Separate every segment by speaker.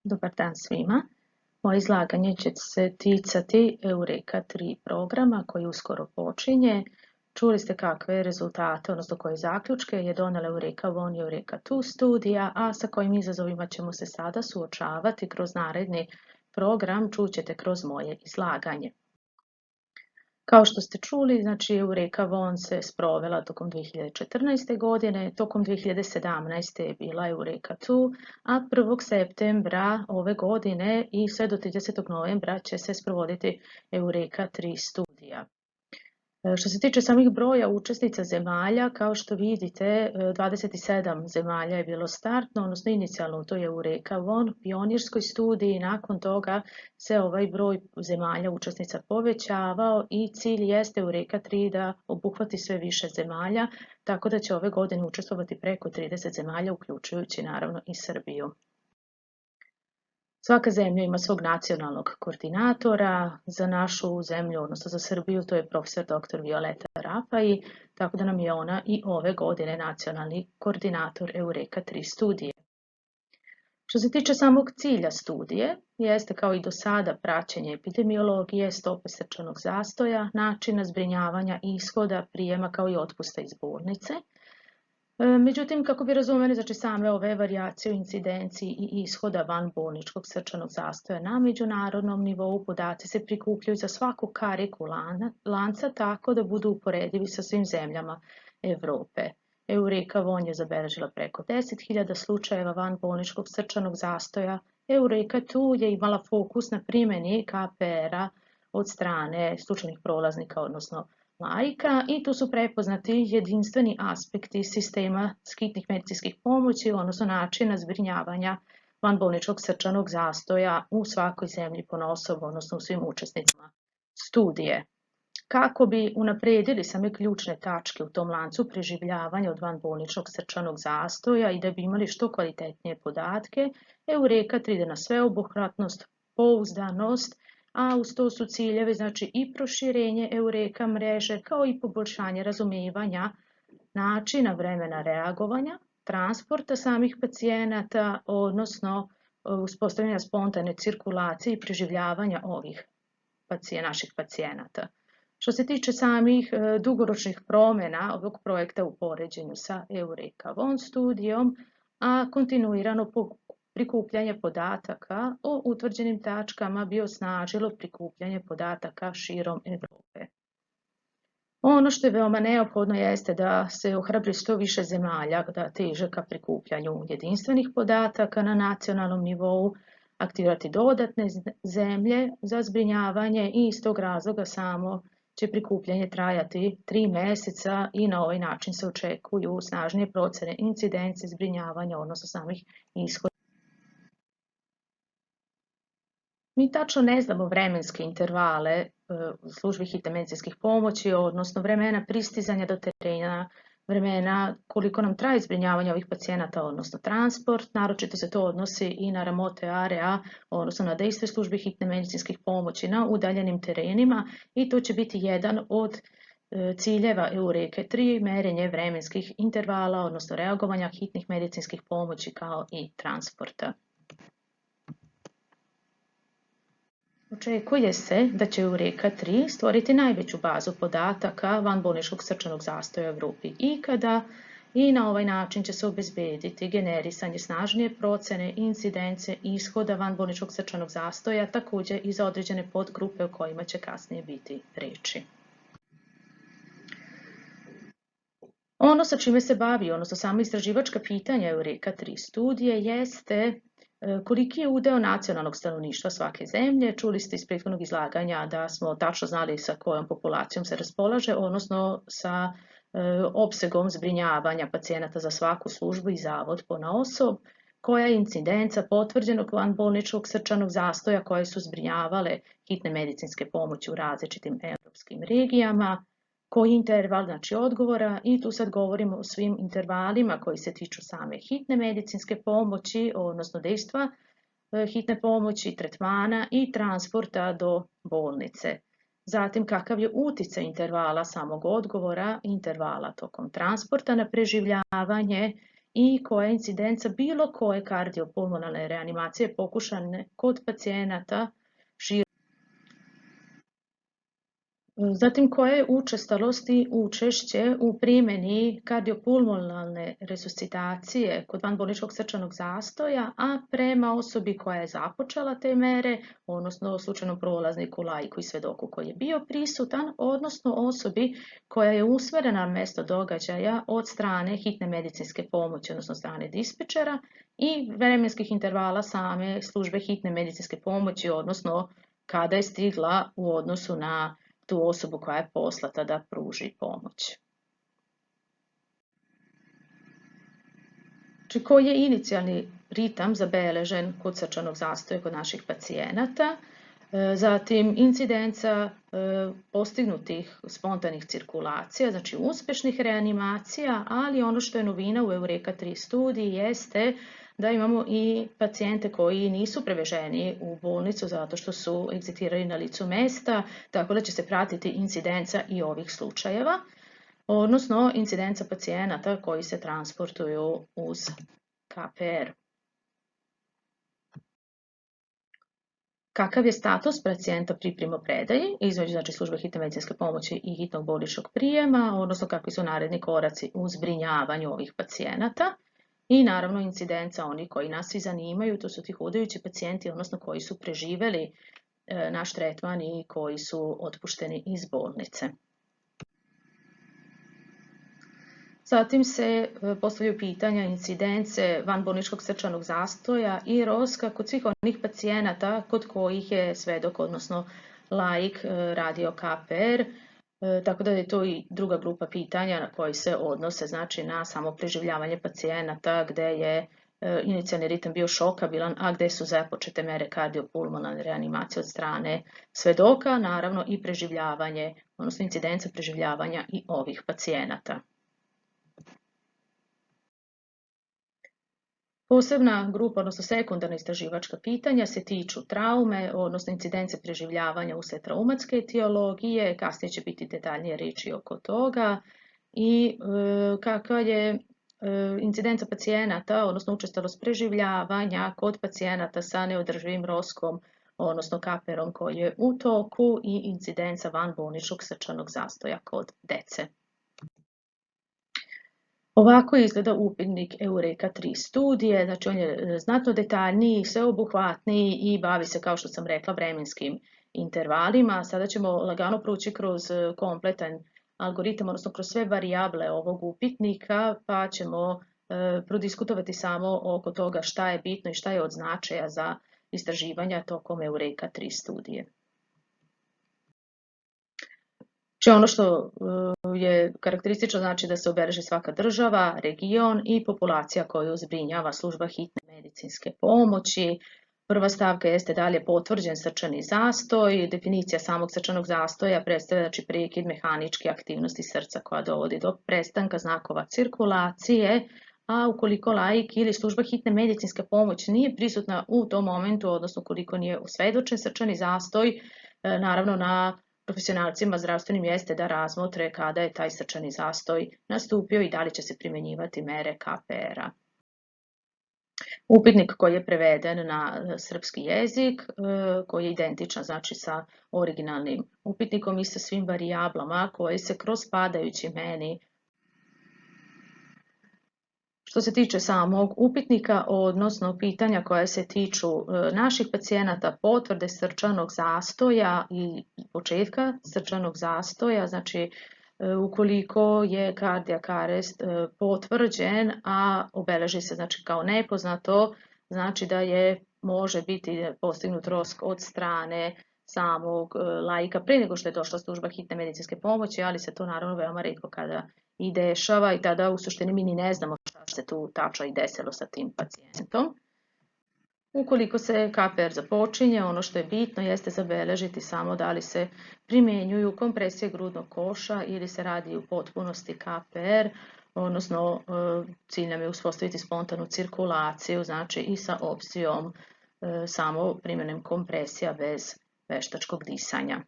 Speaker 1: Dobar dan svima. Moje izlaganje će se ticati Eureka 3 programa koji uskoro počinje. Čuli ste kakve rezultate, odnosno koje zaključke je donela Eureka 1 i Eureka 2 studija, a sa kojim izazovima ćemo se sada suočavati kroz naredni program, čućete kroz moje izlaganje. Kao što ste čuli, znači Eureka 1 se sprovela tokom 2014. godine, tokom 2017. je bila Eureka 2, a 1. septembra ove godine i sve do 30. novembra će se sprovoditi Eureka 3 studija. Što se tiče samih broja učesnica zemalja, kao što vidite, 27 zemalja je bilo startno, odnosno inicijalno to je Eureka 1, pionirskoj studiji, nakon toga se ovaj broj zemalja učesnica povećavao i cilj jeste Eureka 3 da obuhvati sve više zemalja, tako da će ove godine učestvovati preko 30 zemalja, uključujući naravno i Srbiju. Svaka zemlja ima svog nacionalnog koordinatora, za našu zemlju, odnosno za Srbiju, to je profesor dr. Violeta Rafaji, tako da nam je ona i ove godine nacionalni koordinator Eureka 3 studije. Što se tiče samog cilja studije, jeste kao i do sada praćenje epidemiologije, stope srčanog zastoja, načina zbrinjavanja, ishoda, prijema kao i otpusta iz bolnice. Međutim, kako bi razumeli, znači same ove varijacije u incidenciji i ishoda vanbolničkog srčanog zastoja na međunarodnom nivou, podaci se prikupljaju za svaku kariku lanca tako da budu uporedivi sa svim zemljama Evrope. Eureka 1 je zabeležila preko 10.000 slučajeva vanbolničkog srčanog zastoja. Eureka 2 je imala fokus na primjeni KPR-a od strane slučajnih prolaznika, odnosno laika, i tu su prepoznati jedinstveni aspekti sistema hitnih medicinskih pomoći, odnosno načina zbrinjavanja vanbolničkog srčanog zastoja u svakoj zemlji ponaosob, odnosno u svim učesnicima studije. Kako bi unaprijedili same ključne tačke u tom lancu preživljavanja od vanbolničkog srčanog zastoja i da bi imali što kvalitetnije podatke, Eureka 3 ide na sveobuhvatnost, pouzdanost, a uz to su ciljevi znači i proširenje Eureka mreže kao i poboljšanje razumijevanja načina vremena reagovanja, transporta samih pacijenata, odnosno uspostavljanja spontane cirkulacije i preživljavanja ovih naših pacijenata. Što se tiče samih dugoročnih promjena ovog projekta u poređenju sa Eureka 1 studijom, a kontinuirano prikupljanje podataka o utvrđenim tačkama bi osnažilo prikupljanje podataka širom Europe. Ono što je veoma neophodno jeste da se ohrabri što više zemalja da teže ka prikupljanju jedinstvenih podataka na nacionalnom nivou, aktivirati dodatne zemlje za zbrinjavanje i iz tog razloga samo će prikupljanje trajati 3 mjeseca i na ovaj način se očekuju snažnije procjene incidencije zbrinjavanja, odnosno samih ishoda. Mi tačno ne znamo vremenske intervale službi hitne medicinskih pomoći, odnosno vremena pristizanja do terena, vremena koliko nam traje zbrinjavanje ovih pacijenata, odnosno transport. Naročito se to odnosi i na remote area, odnosno na dejstvo službi hitne medicinskih pomoći na udaljenim terenima, i to će biti jedan od ciljeva Eureke 3, merenje vremenskih intervala, odnosno reagovanja hitnih medicinskih pomoći kao i transporta. Očekuje se da će Eureka 3 stvoriti najveću bazu podataka vanbolničkog srčanog zastoja u Evropi ikada i na ovaj način će se obezbediti generisanje snažnije procene incidence ishoda vanbolničkog srčanog zastoja, također i za određene podgrupe o kojima će kasnije biti reči. Ono sa čime se bavi, odnosno samo istraživačka pitanja Eureka 3 studije jeste koliki je udeo nacionalnog stanovništva svake zemlje. Čuli ste iz prethodnog izlaganja da smo tačno znali sa kojom populacijom se raspolaže, odnosno sa opsegom zbrinjavanja pacijenata za svaku službu i zavod ponaosob, koja je incidenca potvrđenog vanbolničkog srčanog zastoja koje su zbrinjavale hitne medicinske pomoći u različitim europskim regijama, koji interval znači odgovora, i tu sad govorimo o svim intervalima koji se tiču same hitne medicinske pomoći, odnosno dejstva hitne pomoći, tretmana i transporta do bolnice. Zatim kakav je utjecaj intervala samog odgovora, intervala tokom transporta na preživljavanje i koja je incidenca bilo koje kardiopulmonalne reanimacije pokušane kod pacijenata širom. Zatim, koja je učestalost i učešće u primjeni kardiopulmonalne resuscitacije kod vanbolničkog srčanog zastoja, a prema osobi koja je započela te mere, odnosno slučajnom prolazniku, laiku i svedoku koji je bio prisutan, odnosno osobi koja je usmjerena na mjesto događaja od strane hitne medicinske pomoći, odnosno strane dispečera, i vremenskih intervala same službe hitne medicinske pomoći, odnosno kada je stigla u odnosu na tu osobu koja je poslata da pruži pomoć. Znači, koji je inicijalni ritam zabeležen kod srčanog zastoja kod naših pacijenata, zatim incidenca postignutih spontanih cirkulacija, znači uspješnih reanimacija, ali ono što je novina u Eureka 3 studiji jeste da imamo i pacijente koji nisu preveženi u bolnicu zato što su egzitirali na licu mjesta, tako da će se pratiti incidenca i ovih slučajeva, odnosno incidenca pacijenata koji se transportuju uz KPR. Kakav je status pacijenta pri primopredaji između znači, službe hitne medicinske pomoći i hitnog bolničkog prijema, odnosno kakvi su naredni koraci u zbrinjavanju ovih pacijenata i naravno incidenca onih koji nas i zanimaju, to su ti hodajući pacijenti, odnosno koji su preživjeli naš tretman i koji su otpušteni iz bolnice. Zatim se postavljaju pitanja incidence vanbolničkog srčanog zastoja i roska kod svih onih pacijenata kod kojih je svedok, odnosno laik, radio KPR, tako da je to i druga grupa pitanja na koji se odnose znači, na samo preživljavanje pacijenata gdje je inicijalni ritam bio šokabilan, a gdje su započete mere kardiopulmonalne reanimacije od strane svedoka, naravno i preživljavanje, odnosno incidenca preživljavanja i ovih pacijenata. Posebna grupa, odnosno sekundarna istraživačka pitanja se tiču traume, odnosno incidence preživljavanja uslijed traumatske etiologije, kasnije će biti detaljnije riječi oko toga i kakva je incidenca pacijenata, odnosno učestalost preživljavanja kod pacijenata sa neodrživim roskom, odnosno KPR-om koji je u toku i incidenca vanbolničkog srčanog zastoja kod dece. Ovako izgleda upitnik Eureka 3 studije, znači on je znatno detaljniji, sveobuhvatniji i bavi se, kao što sam rekla, vremenskim intervalima. Sada ćemo lagano proći kroz kompletan algoritam, odnosno kroz sve varijable ovog upitnika, pa ćemo prodiskutovati samo oko toga šta je bitno i šta je od značaja za istraživanja tokom Eureka 3 studije. Znači ono što je karakteristično znači da se obeleži svaka država, region i populacija koju zbrinjava služba hitne medicinske pomoći. Prva stavka jeste da li je potvrđen srčani zastoj. Definicija samog srčanog zastoja predstavlja znači, prekid mehaničke aktivnosti srca koja dovodi do prestanka znakova cirkulacije, a ukoliko laik ili služba hitne medicinske pomoći nije prisutna u tom momentu, odnosno ukoliko nije osvjedočen srčani zastoj, naravno na profesionalcima zdravstvenim jeste da razmotre kada je taj srčani zastoj nastupio i da li će se primjenjivati mere KPR-a. Upitnik koji je preveden na srpski jezik, koji je identičan znači, sa originalnim upitnikom i sa svim varijablama koje se kroz padajući meni. Što se tiče samog upitnika, odnosno pitanja koja se tiču naših pacijenata, potvrde srčanog zastoja i početka srčanog zastoja, znači ukoliko je cardiac arrest potvrđen, a obeleži se znači, kao nepoznato, znači da može biti postignut rosk od strane samog laika prije nego što je došla služba hitne medicinske pomoći, ali se to naravno veoma retko kada i dešava i tada u suštini mi ni ne znamo šta se tu tačno i desilo sa tim pacijentom. Ukoliko se KPR započinje, ono što je bitno jeste zabeležiti samo da li se primjenjuju kompresije grudnog koša ili se radi u potpunosti KPR, odnosno cilj nam je uspostaviti spontanu cirkulaciju, znači i sa opcijom samo primjenom kompresija bez veštačkog disanja.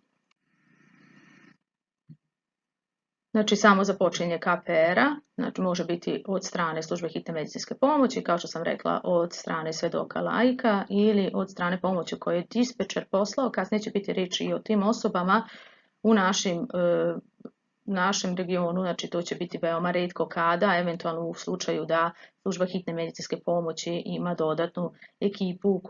Speaker 1: Znači, samo započinje KPR-a, znači može biti od strane službe hitne medicinske pomoći, kao što sam rekla, od strane svjedoka laika ili od strane pomoći koju je dispečer poslao. Kasnije će biti riječ i o tim osobama u našem regionu, znači to će biti veoma retko kada, eventualno u slučaju da služba hitne medicinske pomoći ima dodatnu ekipu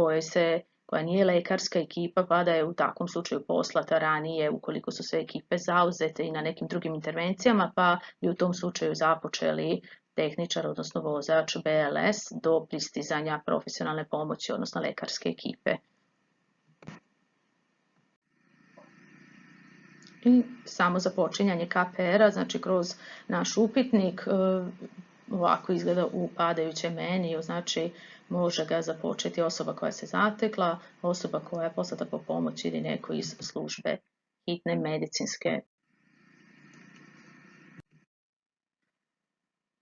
Speaker 1: koja nije lekarska ekipa, pa da je u takvom slučaju poslata ranije ukoliko su sve ekipe zauzete i na nekim drugim intervencijama, pa bi u tom slučaju započeli tehničar, odnosno vozač BLS do pristizanja profesionalne pomoći, odnosno lekarske ekipe. I samo započinjanje KPR-a, znači kroz naš upitnik, ovako izgleda u padajućem meniju, znači može ga započeti osoba koja se zatekla, osoba koja je poslata po pomoć ili neko iz službe hitne medicinske.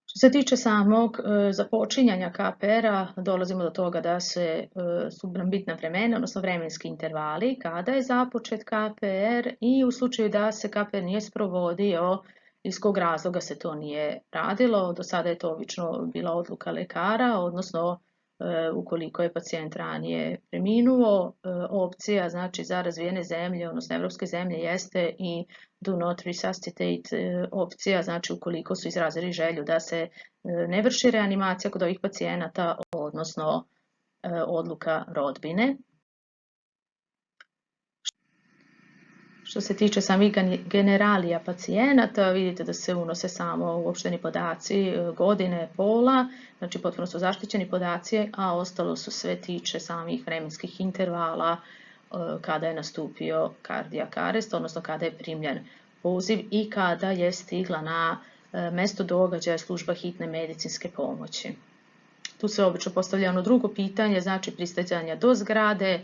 Speaker 1: Što se tiče samog započinjanja KPR-a, dolazimo do toga da su bitna vremena, odnosno vremenski intervali, kada je započet KPR i u slučaju da se KPR nije sprovodio, iz kog razloga se to nije radilo. Do sada je to obično bila odluka lekara, odnosno ukoliko je pacijent ranije preminuo, opcija znači za razvijene zemlje, odnosno evropske zemlje, jeste i do not resuscitate opcija, znači ukoliko su izrazili želju da se ne vrši reanimacija kod ovih pacijenata, odnosno odluka rodbine. Što se tiče samih generalija pacijenata, vidite da se unose samo uopšteni podaci godine, pola, znači potpuno su zaštićeni podaci, a ostalo su sve tiče samih vremenskih intervala kada je nastupio cardiac arrest, odnosno kada je primljen poziv i kada je stigla na mesto događaja služba hitne medicinske pomoći. Tu se obično postavlja ono drugo pitanje, znači pristizanja do zgrade,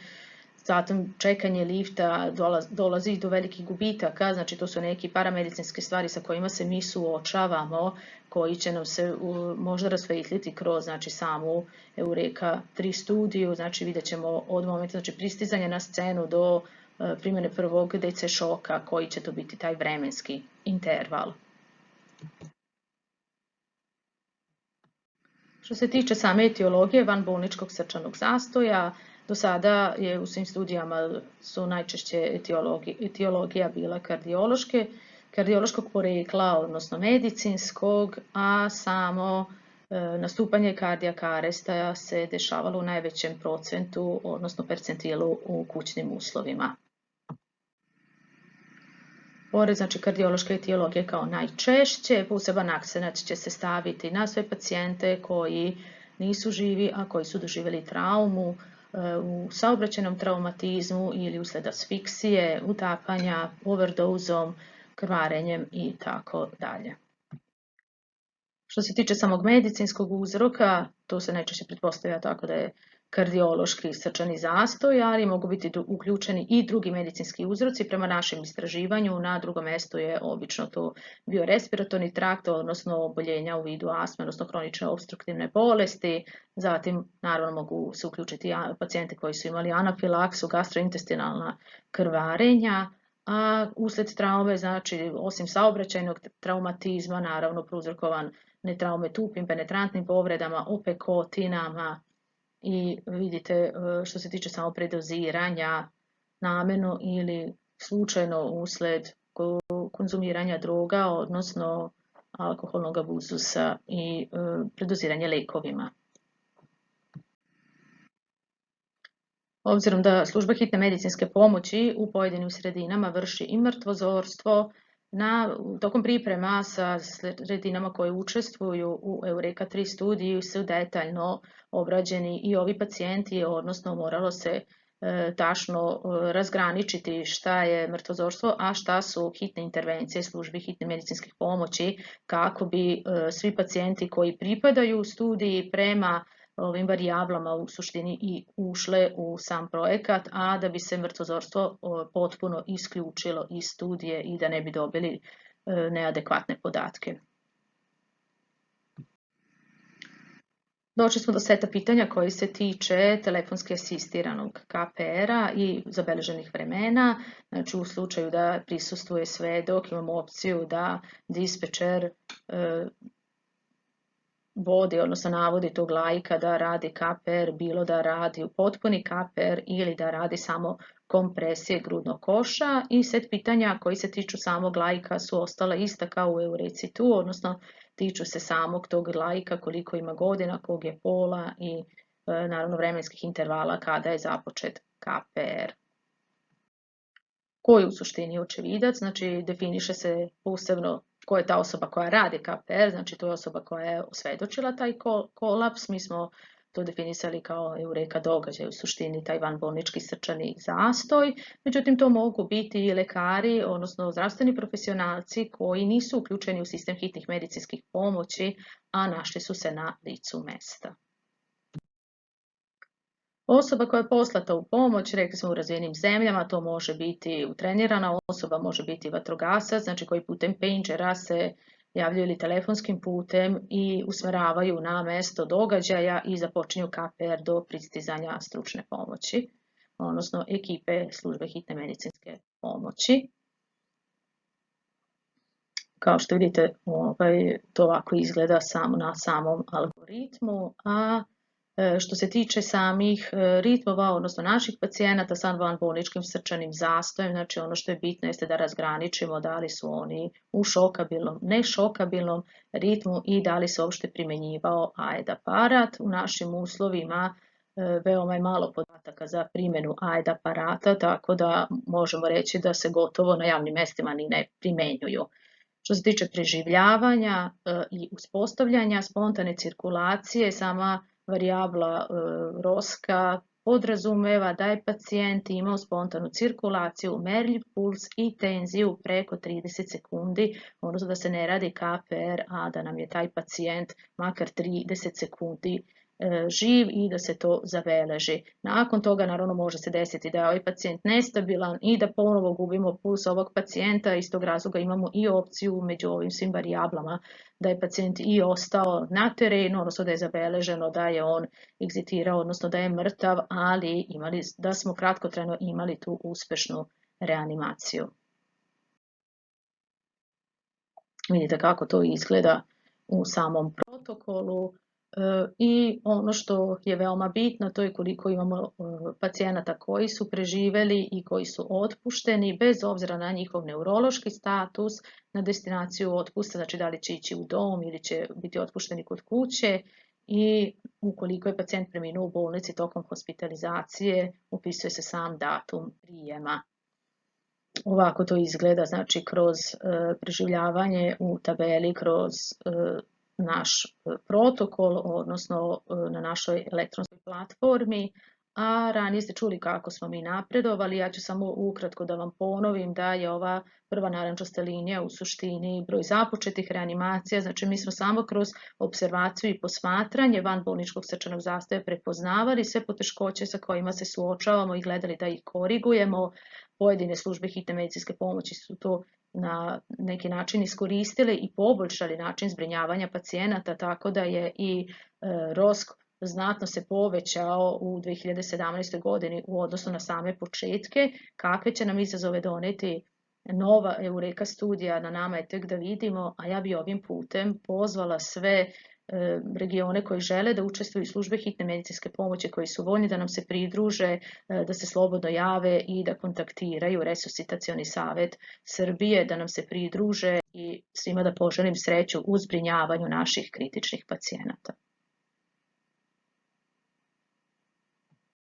Speaker 1: zatim čekanje lifta, dolazi do velikih gubitaka, znači to su neki paramedicinske stvari sa kojima se mi suočavamo, koji će nam se možda rasvetliti kroz znači, samu Eureka 3 studiju, znači vidjet ćemo od momenta znači, pristizanja na scenu do primjene prvog DC šoka, koji će to biti taj vremenski interval. Što se tiče same etiologije vanbolničkog srčanog zastoja, do sada je u svim studijama su najčešće etiologija bila kardiološkog porekla, odnosno medicinskog, a samo nastupanje cardiac arresta se dešavalo u najvećem procentu, odnosno percentilu u kućnim uslovima. Pored znači, kardiološke etiologije kao najčešće, poseban akcenat će se staviti na sve pacijente koji nisu živi, a koji su doživjeli traumu, u saobraćajnom traumatizmu ili usled asfiksije, utapanja, overdozom, krvarenjem i tako dalje. Što se tiče samog medicinskog uzroka, to se najčešće pretpostavlja tako da je kardiološki srčani zastoj, ali mogu biti uključeni i drugi medicinski uzroci. Prema našem istraživanju na drugom mjestu je obično to bio respiratorni trakt, odnosno oboljenja u vidu astme, odnosno kronične opstruktivne bolesti. Zatim, naravno, mogu se uključiti pacijenti koji su imali anafilaksu, gastrointestinalna krvarenja, a uslijed traume, znači, osim saobraćajnog traumatizma, naravno, prouzrokovan traume tupim, penetrantnim povredama, opekotinama, i vidite što se tiče samo predoziranja namjerno ili slučajno usled konzumiranja droga, odnosno alkoholnog abuzusa i predoziranja lekovima. Obzirom da služba hitne medicinske pomoći u pojedinim sredinama vrši i mrtvozorstvo, tokom priprema sa sredinama koje učestvuju u Eureka 3 studiji su detaljno obrađeni i ovi pacijenti, odnosno moralo se tačno razgraničiti šta je mrtvozorstvo, a šta su hitne intervencije službi hitne medicinske pomoći, kako bi svi pacijenti koji pripadaju u studiji prema ovim varijablama u suštini i ušle u sam projekat, a da bi se mrtvozorstvo potpuno isključilo iz studije i da ne bi dobili neadekvatne podatke. Došli smo do seta pitanja koji se tiče telefonski asistiranog KPR-a i zabeleženih vremena. Znači u slučaju da prisustuje svedok imamo opciju da dispečer vodi, odnosno navodi tog laika da radi KPR, bilo da radi u potpuni KPR ili da radi samo kompresije grudnog koša. I set pitanja koji se tiču samog laika su ostala ista kao u Eureci tu, odnosno tiču se samog tog laika, koliko ima godina, kog je pola i naravno vremenskih intervala kada je započet KPR. Ko je u suštini očevidac? Znači definiše se posebno ko je ta osoba koja radi KPR, znači to je osoba koja je osvjedočila taj kolaps. Mi smo to definisali kao eureka događaj, u suštini taj vanbolnički srčani zastoj. Međutim, to mogu biti i lekari, odnosno zdravstveni profesionalci koji nisu uključeni u sistem hitnih medicinskih pomoći, a našli su se na licu mesta. Osoba koja je poslata u pomoć, rekli smo u razvijenim zemljama, to može biti utrenirana osoba, može biti vatrogasac, znači koji putem pagera se javljaju ili telefonskim putem i usmjeravaju na mesto događaja i započinju KPR do pristizanja stručne pomoći, odnosno ekipe službe hitne medicinske pomoći. Kao što vidite, to ovako izgleda na samom algoritmu, a što se tiče samih ritmova, odnosno naših pacijenata sa vanbolničkim srčanim zastojem, znači ono što je bitno jeste da razgraničimo da li su oni u šokabilnom, nešokabilnom ritmu i da li se uopšte primjenjivao AED aparat. U našim uslovima veoma je malo podataka za primjenu AED aparata, tako da možemo reći da se gotovo na javnim mestima ni ne primjenjuju. Što se tiče preživljavanja i uspostavljanja spontane cirkulacije, sama varijabla ROSKA podrazumeva da je pacijent imao spontanu cirkulaciju, merljiv puls i tenziju preko 30 sekundi, odnosno da se ne radi KPR, a da nam je taj pacijent makar 30 sekundi živ i da se to zabeleži. Nakon toga naravno može se desiti da je ovaj pacijent nestabilan i da ponovo gubimo puls ovog pacijenta. Iz tog razloga imamo i opciju među ovim svim varijablama da je pacijent i ostao na terenu, odnosno da je zabeleženo da je on egzitirao, odnosno da je mrtav, ali da smo kratkotrajno imali tu uspešnu reanimaciju. Vidite kako to izgleda u samom protokolu. I ono što je veoma bitno, to je koliko imamo pacijenata koji su preživeli i koji su otpušteni, bez obzira na njihov neurološki status, na destinaciju otpusta, znači da li će ići u dom ili će biti otpušteni kod kuće, i ukoliko je pacijent preminuo u bolnici tokom hospitalizacije, upisuje se sam datum prijema. Ovako to izgleda, znači kroz preživljavanje u tabeli, kroz naš protokol, odnosno na našoj elektronskoj platformi, a ranije ste čuli kako smo mi napredovali. Ja ću samo ukratko da vam ponovim da je ova prva narančasta linija u suštini broj započetih reanimacija, znači mi smo samo kroz observaciju i posmatranje vanbolničkog srčanog zastoja prepoznavali sve poteškoće sa kojima se suočavamo i gledali da ih korigujemo. Pojedine službe hitne medicinske pomoći su to na neki način iskoristile i poboljšali način zbrinjavanja pacijenata, tako da je i ROSK znatno se povećao u 2017. godini u odnosu na same početke. Kakve će nam izazove doneti nova Eureka studija, na nama je tek da vidimo, a ja bi ovim putem pozvala sve regione koji žele da učestvuju u službe hitne medicinske pomoći, koji su voljni da nam se pridruže, da se slobodno jave i da kontaktiraju Resuscitacioni savet Srbije, da nam se pridruže i svima da poželim sreću u zbrinjavanju naših kritičnih pacijenata.